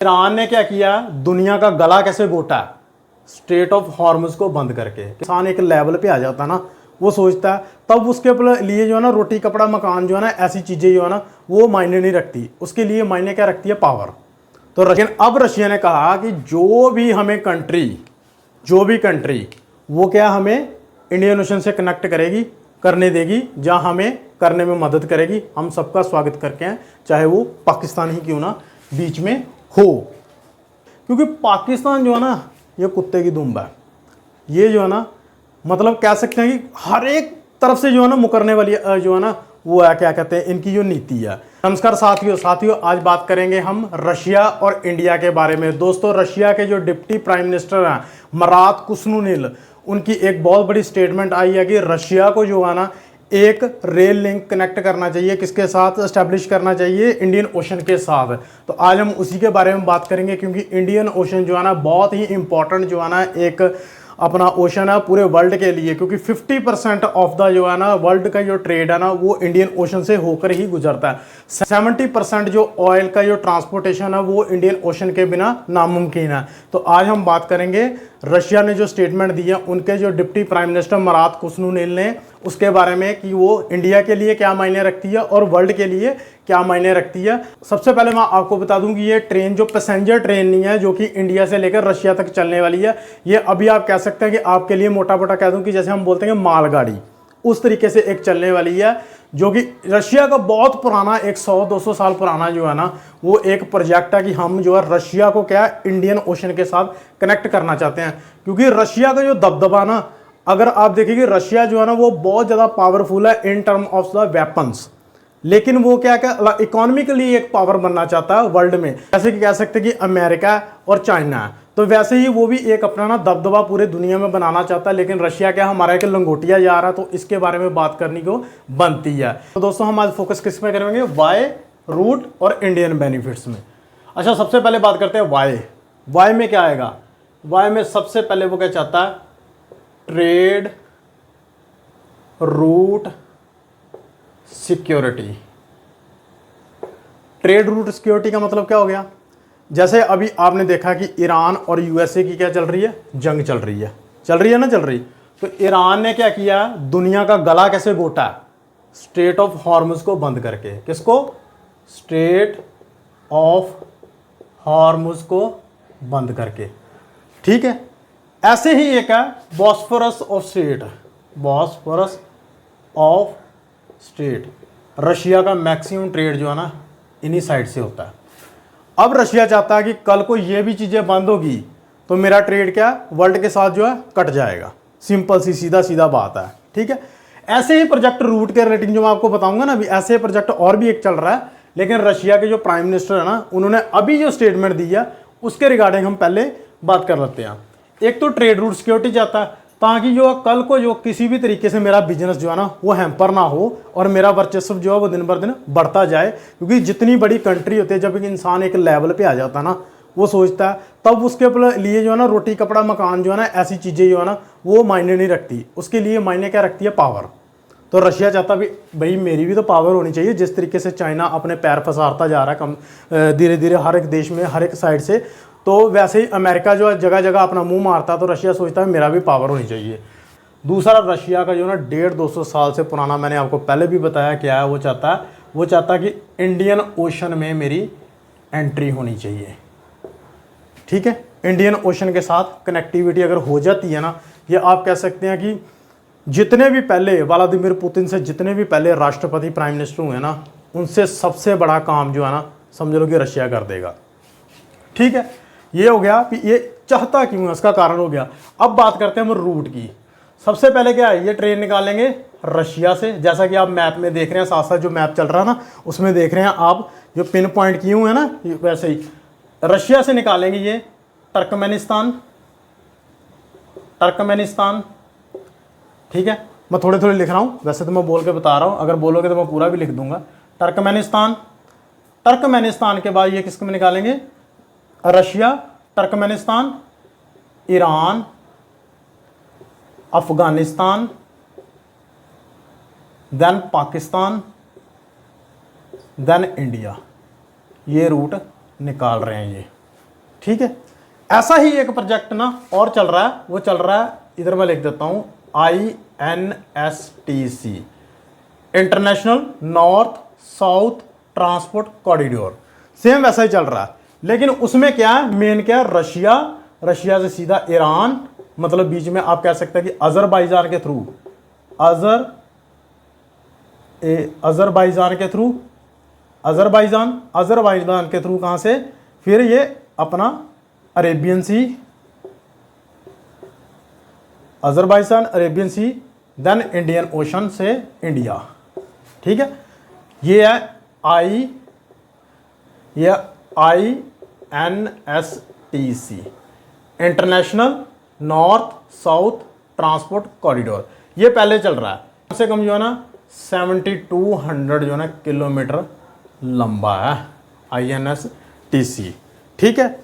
Iran ने क्या किया, दुनिया का गला कैसे घोटा, स्ट्रेट ऑफ हॉर्मुज को बंद करके। किसान एक लेवल पे आ जाता ना, वो सोचता है तब उसके लिए जो है ना रोटी कपड़ा मकान जो है ना ऐसी चीज़ें जो है ना वो मायने नहीं रखती, उसके लिए मायने क्या रखती है, पावर। तो लेकिन अब रशिया ने कहा कि जो भी कंट्री वो क्या हमें इंडियन ओशन से कनेक्ट करेगी, करने देगी, जहाँ हमें करने में मदद करेगी, हम सबका स्वागत करके हैं, चाहे वो पाकिस्तान ही क्यों ना बीच में हो। क्योंकि पाकिस्तान जो है ना ये कुत्ते की दुम्ब है, ये जो है ना मतलब कह सकते हैं कि हर एक तरफ से जो है ना मुकरने वाली जो है ना वो है, क्या कहते हैं, इनकी जो नीति है। नमस्कार साथियों, आज बात करेंगे हम रशिया और इंडिया के बारे में। दोस्तों, रशिया के जो डिप्टी प्राइम मिनिस्टर हैं मरात कुस्नुनिल, उनकी एक बहुत बड़ी स्टेटमेंट आई है कि रशिया को जो है ना एक रेल लिंक कनेक्ट करना चाहिए, किसके साथ एस्टेब्लिश करना चाहिए, इंडियन ओशन के साथ। तो आज हम उसी के बारे में बात करेंगे, क्योंकि इंडियन ओशन जो है ना बहुत ही इंपॉर्टेंट जो है ना एक अपना ओशन है पूरे वर्ल्ड के लिए, क्योंकि 50% ऑफ द जो है ना वर्ल्ड का जो ट्रेड है ना वो इंडियन ओशन से होकर ही गुजरता है। 70% जो ऑयल का जो ट्रांसपोर्टेशन है वो इंडियन ओशन के बिना नामुमकिन है। तो आज हम बात करेंगे रशिया ने जो स्टेटमेंट दी है उनके जो डिप्टी प्राइम मिनिस्टर मरात कुस्नुनिल ने, उसके बारे में कि वो इंडिया के लिए क्या मायने रखती है और वर्ल्ड के लिए क्या मायने रखती है। सबसे पहले मैं आपको बता दूं कि ये ट्रेन जो पैसेंजर ट्रेन नहीं है जो कि इंडिया से लेकर रशिया तक चलने वाली है, ये अभी आप कह सकते हैं कि आपके लिए मोटा मोटा कह दूं कि जैसे हम बोलते हैं मालगाड़ी, उस तरीके से एक चलने वाली है, जो कि रशिया का बहुत पुराना 100-200 साल पुराना जो है ना वो एक प्रोजेक्ट है कि हम जो है रशिया को क्या इंडियन ओशन के साथ कनेक्ट करना चाहते हैं। क्योंकि रशिया का जो दबदबा ना, अगर आप देखेंगे रशिया जो है ना वो बहुत ज़्यादा पावरफुल है in term of the weapons, लेकिन वो क्या क्या इकोनॉमिकली एक पावर बनना चाहता है वर्ल्ड में, जैसे कि कह सकते हैं कि अमेरिका और चाइना है। तो वैसे ही वो भी एक अपना ना दबदबा पूरे दुनिया में बनाना चाहता है, लेकिन रशिया क्या हमारा एक लंगोटिया जा रहा है, तो इसके बारे में बात करनी को बनती है। तो दोस्तों हम आज फोकस किस में करेंगे, वाई, रूट और इंडियन बेनिफिट्स में। अच्छा, सबसे पहले बात करते हैं वाई में क्या आएगा। वाई में सबसे पहले वो क्या चाहता है, trade, route, security. Trade route security का मतलब क्या हो गया, जैसे अभी आपने देखा कि ईरान और यूएसए की क्या चल रही है, जंग चल रही है ना। तो ईरान ने क्या किया, दुनिया का गला कैसे घोटा, स्ट्रेट ऑफ हॉर्मुज को बंद करके। किसको, स्ट्रेट ऑफ हॉर्मुज को बंद करके, ठीक है। ऐसे ही एक है बॉस्फोरस ऑफ स्ट्रेट, रशिया का मैक्सिमम ट्रेड जो है ना इन्हीं साइड से होता है। अब रशिया चाहता है कि कल को ये भी चीज़ें बंद होगी तो मेरा ट्रेड क्या वर्ल्ड के साथ जो है कट जाएगा। सिंपल सी सीधा बात है, ठीक है। ऐसे ही प्रोजेक्ट रूट के रिलेटिंग जो मैं आपको बताऊंगा ना, अभी ऐसे प्रोजेक्ट और भी एक चल रहा है, लेकिन रशिया के जो प्राइम मिनिस्टर है ना उन्होंने अभी जो स्टेटमेंट दी है उसके रिगार्डिंग हम पहले बात कर लेते हैं। एक तो ट्रेड रूट सिक्योरिटी चाहता है ताकि जो कल को जो किसी भी तरीके से मेरा बिजनेस जो है ना वो हैम्पर ना हो और मेरा वर्चस्व जो है वो दिन बर दिन बढ़ता जाए। क्योंकि जितनी बड़ी कंट्री होती है, जब एक इंसान एक लेवल पे आ जाता है ना, वो सोचता है तब उसके लिए जो है ना रोटी कपड़ा मकान जो है ना ऐसी चीज़ें जो है ना वो मायने नहीं रखती, उसके लिए मायने क्या रखती है, पावर। तो रशिया चाहता भी भाई मेरी भी तो पावर होनी चाहिए। जिस तरीके से चाइना अपने पैर फंसाता जा रहा है कम धीरे धीरे हर एक देश में, हर एक साइड से, तो वैसे ही अमेरिका जो है जगह जगह अपना मुंह मारता है, तो रशिया सोचता है मेरा भी पावर होनी चाहिए। दूसरा, रशिया का जो ना 150-200 साल से पुराना, मैंने आपको पहले भी बताया क्या है, वो चाहता है कि इंडियन ओशन में मेरी एंट्री होनी चाहिए, ठीक है। इंडियन ओशन के साथ कनेक्टिविटी अगर हो जाती है ना, ये आप कह सकते हैं कि जितने भी पहले व्लादिमीर पुतिन से जितने भी पहले राष्ट्रपति प्राइम मिनिस्टर हुए ना, उनसे सबसे बड़ा काम जो है ना समझ लो कि रशिया कर देगा, ठीक है। ये हो गया कि ये चाहता क्यों है, उसका कारण हो गया। अब बात करते हैं हम रूट की। सबसे पहले क्या है, ये ट्रेन निकालेंगे रशिया से, जैसा कि आप मैप में देख रहे हैं, साथ साथ जो मैप चल रहा है ना उसमें देख रहे हैं आप जो पिन पॉइंट किए हुए हैं ना, वैसे ही रशिया से निकालेंगे ये टर्कमेनिस्तान, ठीक है। मैं थोड़े थोड़े लिख रहा हूँ, वैसे तो मैं बोल के बता रहा हूँ, अगर बोलोगे तो मैं पूरा भी लिख दूंगा। टर्कमेनिस्तान के बाद ये किसको में निकालेंगे, Russia, Turkmenistan, Iran, Afghanistan, then Pakistan, then India. ये रूट निकाल रहे हैं ये, ठीक है। ऐसा ही एक प्रोजेक्ट ना और चल रहा है, वो चल रहा है, इधर मैं लिख देता हूं, INSTC, international north south transport corridor. Same वैसा ही चल रहा है, लेकिन उसमें क्या है, मेन क्या है, रशिया से सीधा ईरान, मतलब बीच में आप कह सकते हैं कि अजरबैजान के थ्रू, अजरबैजान के थ्रू कहां से, फिर ये अपना अरेबियन सी, अजरबैजान अरेबियन सी, देन इंडियन ओशन से इंडिया। ठीक है, ये है INSTC, international north south transport corridor. ये पहले चल रहा है, कम से कम जो है ना 7200 जो है ना किलोमीटर लंबा है INSTC। ठीक है,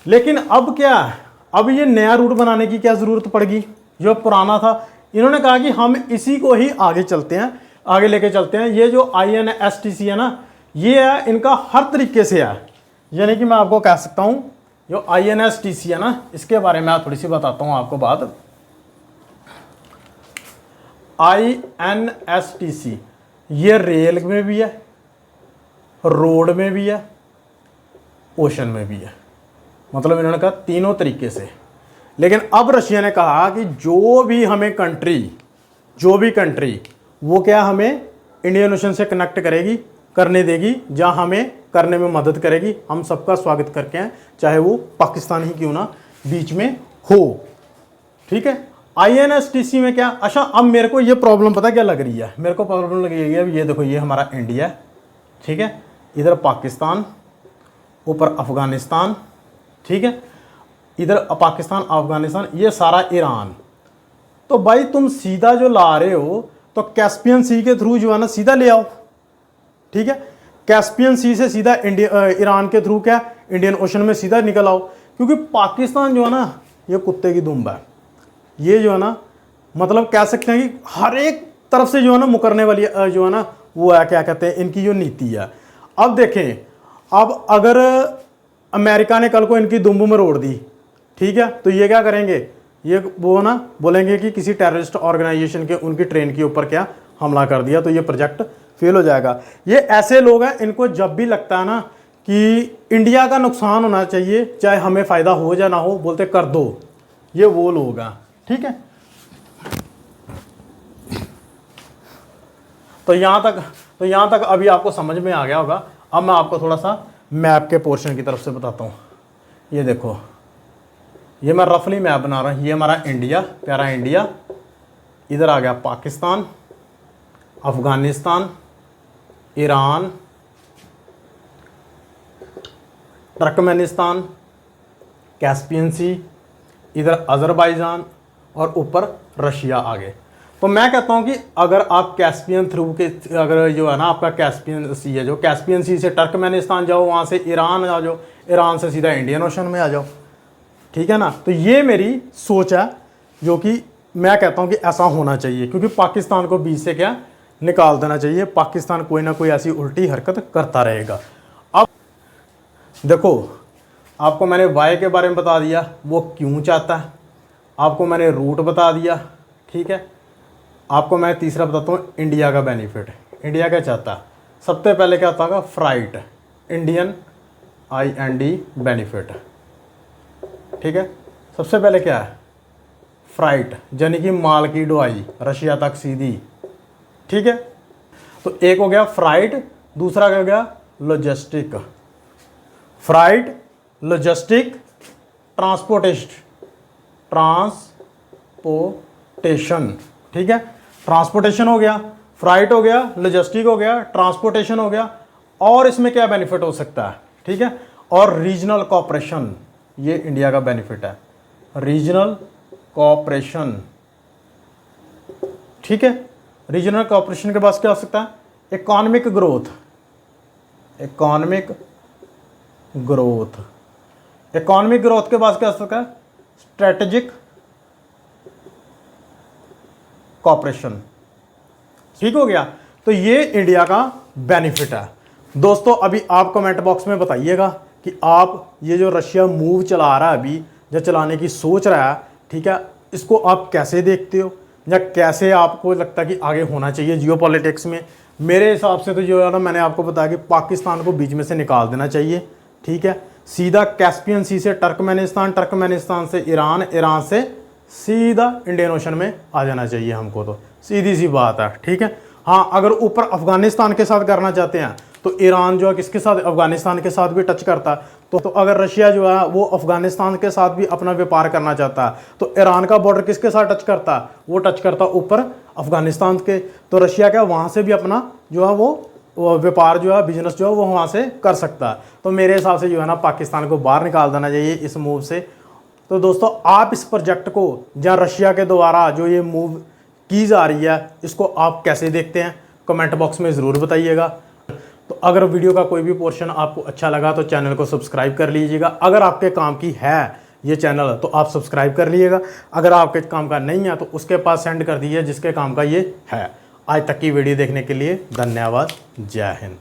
लेकिन अब क्या है, अब ये नया रूट बनाने की क्या जरूरत पड़ेगी, जो पुराना था इन्होंने कहा कि हम इसी को ही आगे चलते हैं, आगे लेके चलते हैं। ये जो INSTC है ना, ये है इनका हर तरीके से है, यानी कि मैं आपको कह सकता हूं जो INSTC है ना, इसके बारे में थोड़ी सी बताता हूं आपको बात। INSTC ये रेल में भी है, रोड में भी है, ओशन में भी है, मतलब इन्होंने कहा तीनों तरीके से। लेकिन अब रशिया ने कहा कि जो भी कंट्री वो क्या हमें इंडियन ओशन से कनेक्ट करने देगी, जहां हमें करने में मदद करेगी, हम सबका स्वागत करके हैं, चाहे वो पाकिस्तान ही क्यों ना बीच में हो। ठीक है, INSTC में क्या, अच्छा अब मेरे को ये प्रॉब्लम पता क्या लग रही है, मेरे को प्रॉब्लम लग रही है, ये देखो ये हमारा इंडिया है, ठीक है, इधर पाकिस्तान, ऊपर अफगानिस्तान, ठीक है, इधर पाकिस्तान अफगानिस्तान, ये सारा ईरान। तो भाई तुम सीधा जो ला रहे हो तो कैस्पियन सी के थ्रू जो है ना सीधा ले आओ। ठीक है, कैस्पियन सी से सीधा ईरान के थ्रू क्या इंडियन ओशन में सीधा निकल आओ, क्योंकि पाकिस्तान जो है ना ये कुत्ते की दुम्ब है, ये जो है ना मतलब कह सकते हैं कि हर एक तरफ से जो है ना मुकरने वाली जो है ना वो है, क्या कहते हैं, इनकी जो नीति है। अब देखें, अब अगर अमेरिका ने कल को इनकी दुम्ब में रोड़ दी, ठीक है, तो ये क्या करेंगे, ये वो ना बोलेंगे कि किसी टेररिस्ट ऑर्गेनाइजेशन के उनकी ट्रेन के ऊपर क्या हमला कर दिया, तो ये प्रोजेक्ट फेल हो जाएगा। ये ऐसे लोग हैं, इनको जब भी लगता है ना कि इंडिया का नुकसान होना चाहिए, चाहे हमें फ़ायदा हो या ना हो, बोलते कर दो, ये वो लोग हैं। ठीक है, तो यहाँ तक अभी आपको समझ में आ गया होगा। अब मैं आपको थोड़ा सा मैप के पोर्शन की तरफ से बताता हूँ। ये देखो, ये मैं रफली मैप बना रहा हूँ, ये हमारा इंडिया, प्यारा इंडिया, इधर आ गया Pakistan, Afghanistan, Iran, Turkmenistan, Caspian sea, इधर अजरबैजान और ऊपर रशिया आ गए। तो मैं कहता हूं कि अगर आप कैस्पियन थ्रू के, अगर जो है ना आपका कैस्पियन सी है, जो कैस्पियन सी से तुर्कमेनिस्तान जाओ, वहां से ईरान आ जाओ, ईरान से सीधा इंडियन ओशन में आ जाओ। ठीक है ना, तो ये मेरी सोच है, जो कि मैं कहता हूं कि ऐसा होना चाहिए, क्योंकि पाकिस्तान को बीच से क्या निकाल देना चाहिए। पाकिस्तान कोई ना कोई ऐसी उल्टी हरकत करता रहेगा। अब देखो, आपको मैंने वाई के बारे में बता दिया, वो क्यों चाहता है, आपको मैंने रूट बता दिया। ठीक है, आपको मैं तीसरा बताता हूँ इंडिया का बेनिफिट। इंडिया क्या चाहता है, सबसे पहले क्या होता है, फ्राइट, इंडियन IND बेनिफिट। ठीक है, सबसे पहले क्या है, फ्राइट, यानी कि माल की ढुलाई रशिया तक सीधी। ठीक है, तो एक हो गया फ्राइट, दूसरा क्या हो गया लॉजिस्टिक। Freight, logistic, transportation. ठीक है, ट्रांसपोर्टेशन हो गया, फ्राइट हो गया, लॉजिस्टिक हो गया, ट्रांसपोर्टेशन हो गया, और इसमें क्या बेनिफिट हो सकता है। ठीक है, और रीजनल कोऑपरेशन, ये इंडिया का बेनिफिट है, रीजनल कोऑपरेशन। ठीक है, रीजनल कोऑपरेशन के पास क्या हो सकता है, economic growth, economic growth, economic growth के पास क्या हो सकता है, स्ट्रेटेजिक कोऑपरेशन। ठीक हो गया, तो ये इंडिया का बेनिफिट है। दोस्तों अभी आप कमेंट बॉक्स में बताइएगा कि आप ये जो रशिया मूव चला रहा है अभी, या चलाने की सोच रहा है, ठीक है, इसको आप कैसे देखते हो, या कैसे आपको लगता है कि आगे होना चाहिए जियोपॉलिटिक्स में? मेरे हिसाब से तो जो है ना, मैंने आपको बताया कि पाकिस्तान को बीच में से निकाल देना चाहिए, ठीक है, सीधा कैस्पियन सी से टर्कमेनिस्तान, टर्कमेनिस्तान से ईरान, ईरान से सीधा इंडियन ओशन में आ जाना चाहिए हमको, तो सीधी सी बात है, ठीक है। हाँ, अगर ऊपर अफगानिस्तान के साथ करना चाहते हैं तो ईरान जो है किसके साथ, अफगानिस्तान के साथ भी टच करता है, तो अगर रशिया जो है वो अफगानिस्तान के साथ भी अपना व्यापार करना चाहता है तो ईरान का बॉर्डर किसके साथ टच करता है, वो टच करता है ऊपर अफगानिस्तान के, तो रशिया क्या वहाँ से भी अपना जो है वो व्यापार जो है, बिजनेस जो है वो वहाँ से कर सकता है। तो मेरे हिसाब से जो है ना, पाकिस्तान को बाहर निकाल देना चाहिए इस मूव से। तो दोस्तों, आप इस प्रोजेक्ट को, जहाँ रशिया के द्वारा जो ये मूव की जा रही है, इसको आप कैसे देखते हैं, कमेंट बॉक्स में ज़रूर बताइएगा। तो अगर वीडियो का कोई भी पोर्शन आपको अच्छा लगा तो चैनल को सब्सक्राइब कर लीजिएगा। अगर आपके काम की है ये चैनल तो आप सब्सक्राइब कर लीजिएगा, अगर आपके काम का नहीं है तो उसके पास सेंड कर दीजिए जिसके काम का ये है। आज तक की वीडियो देखने के लिए धन्यवाद। जय हिंद।